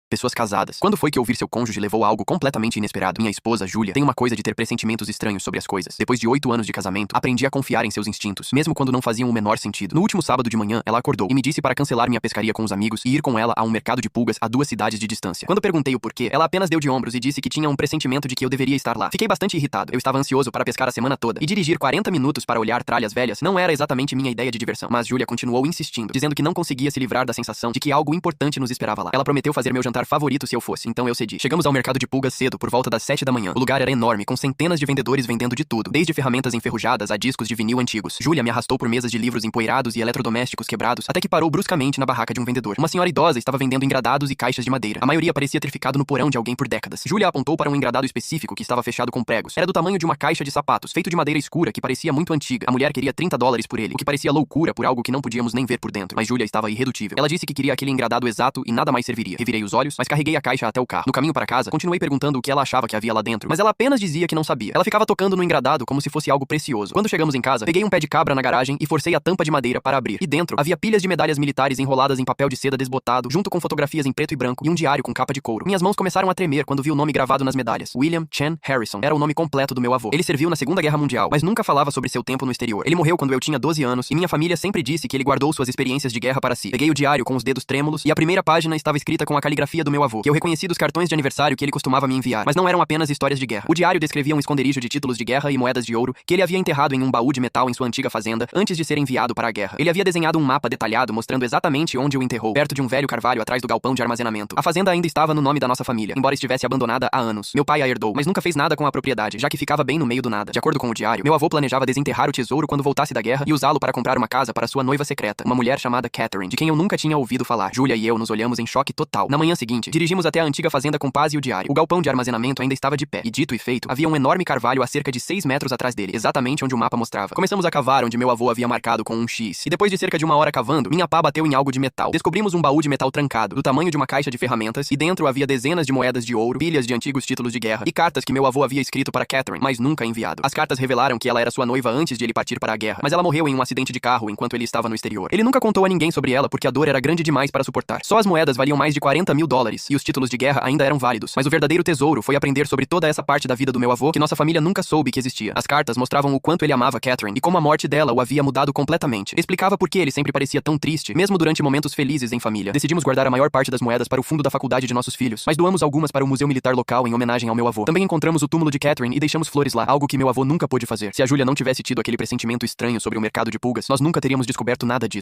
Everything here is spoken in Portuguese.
Pessoas casadas. Quando foi que ouvir seu cônjuge levou a algo completamente inesperado? Minha esposa, Julia, tem uma coisa de ter pressentimentos estranhos sobre as coisas. Depois de 8 anos de casamento, aprendi a confiar em seus instintos, mesmo quando não faziam o menor sentido. No último sábado de manhã, ela acordou e me disse para cancelar minha pescaria com os amigos e ir com ela a um mercado de pulgas a 2 cidades de distância. Quando perguntei o porquê, ela apenas deu de ombros e disse que tinha um pressentimento de que eu deveria estar lá. Fiquei bastante irritado. Eu estava ansioso para pescar a semana toda, e dirigir 40 minutos para olhar tralhas velhas não era exatamente minha ideia de diversão. Mas Julia continuou insistindo, dizendo que não conseguia se livrar da sensação de que algo importante nos esperava lá. Ela prometeu fazer meu jantar favorito se eu fosse, então eu cedi. Chegamos ao mercado de pulgas cedo, por volta das 7 da manhã. O lugar era enorme, com centenas de vendedores vendendo de tudo, desde ferramentas enferrujadas a discos de vinil antigos. Julia me arrastou por mesas de livros empoeirados e eletrodomésticos quebrados, até que parou bruscamente na barraca de um vendedor. Uma senhora idosa estava vendendo engradados e caixas de madeira. A maioria parecia ter ficado no porão de alguém por décadas. Julia apontou para um engradado específico que estava fechado com pregos. Era do tamanho de uma caixa de sapatos, feito de madeira escura que parecia muito antiga. A mulher queria $30 por ele, o que parecia loucura por algo que não podíamos nem ver por dentro. Mas Julia estava irredutível. Ela disse que queria aquele engradado exato e nada mais serviria. Revirei os olhos, mas carreguei a caixa até o carro. No caminho para casa, continuei perguntando o que ela achava que havia lá dentro, mas ela apenas dizia que não sabia. Ela ficava tocando no engradado como se fosse algo precioso. Quando chegamos em casa, peguei um pé de cabra na garagem e forcei a tampa de madeira para abrir. E dentro, havia pilhas de medalhas militares enroladas em papel de seda desbotado, junto com fotografias em preto e branco e um diário com capa de couro. Minhas mãos começaram a tremer quando vi o nome gravado nas medalhas. William Chen Harrison era o nome completo do meu avô. Ele serviu na Segunda Guerra Mundial, mas nunca falava sobre seu tempo no exterior. Ele morreu quando eu tinha 12 anos e minha família sempre disse que ele guardou suas experiências de guerra para si. Peguei o diário com os dedos trêmulos e a primeira página estava escrita com a caligrafia do meu avô, que eu reconheci dos cartões de aniversário que ele costumava me enviar, mas não eram apenas histórias de guerra. O diário descrevia um esconderijo de títulos de guerra e moedas de ouro que ele havia enterrado em um baú de metal em sua antiga fazenda antes de ser enviado para a guerra. Ele havia desenhado um mapa detalhado mostrando exatamente onde o enterrou, perto de um velho carvalho atrás do galpão de armazenamento. A fazenda ainda estava no nome da nossa família, embora estivesse abandonada há anos. Meu pai a herdou, mas nunca fez nada com a propriedade, já que ficava bem no meio do nada. De acordo com o diário, meu avô planejava desenterrar o tesouro quando voltasse da guerra e usá-lo para comprar uma casa para sua noiva secreta, uma mulher chamada Catherine, de quem eu nunca tinha ouvido falar. Julia e eu nos olhamos em choque total. Na manhã seguinte, dirigimos até a antiga fazenda com paz e o diário. O galpão de armazenamento ainda estava de pé, e dito e feito, havia um enorme carvalho a cerca de 6 metros atrás dele, exatamente onde o mapa mostrava. Começamos a cavar onde meu avô havia marcado com um X, e depois de cerca de 1 hora cavando, minha pá bateu em algo de metal. Descobrimos um baú de metal trancado, do tamanho de uma caixa de ferramentas, e dentro havia dezenas de moedas de ouro, pilhas de antigos títulos de guerra, e cartas que meu avô havia escrito para Catherine, mas nunca enviado. As cartas revelaram que ela era sua noiva antes de ele partir para a guerra, mas ela morreu em um acidente de carro enquanto ele estava no exterior. Ele nunca contou a ninguém sobre ela porque a dor era grande demais para suportar. Só as moedas valiam mais de $40 mil, e os títulos de guerra ainda eram válidos, mas o verdadeiro tesouro foi aprender sobre toda essa parte da vida do meu avô que nossa família nunca soube que existia. As cartas mostravam o quanto ele amava Catherine e como a morte dela o havia mudado completamente. Explicava por que ele sempre parecia tão triste, mesmo durante momentos felizes em família. Decidimos guardar a maior parte das moedas para o fundo da faculdade de nossos filhos, mas doamos algumas para o museu militar local em homenagem ao meu avô. Também encontramos o túmulo de Catherine e deixamos flores lá, algo que meu avô nunca pôde fazer. Se a Julia não tivesse tido aquele pressentimento estranho sobre o mercado de pulgas, nós nunca teríamos descoberto nada disso.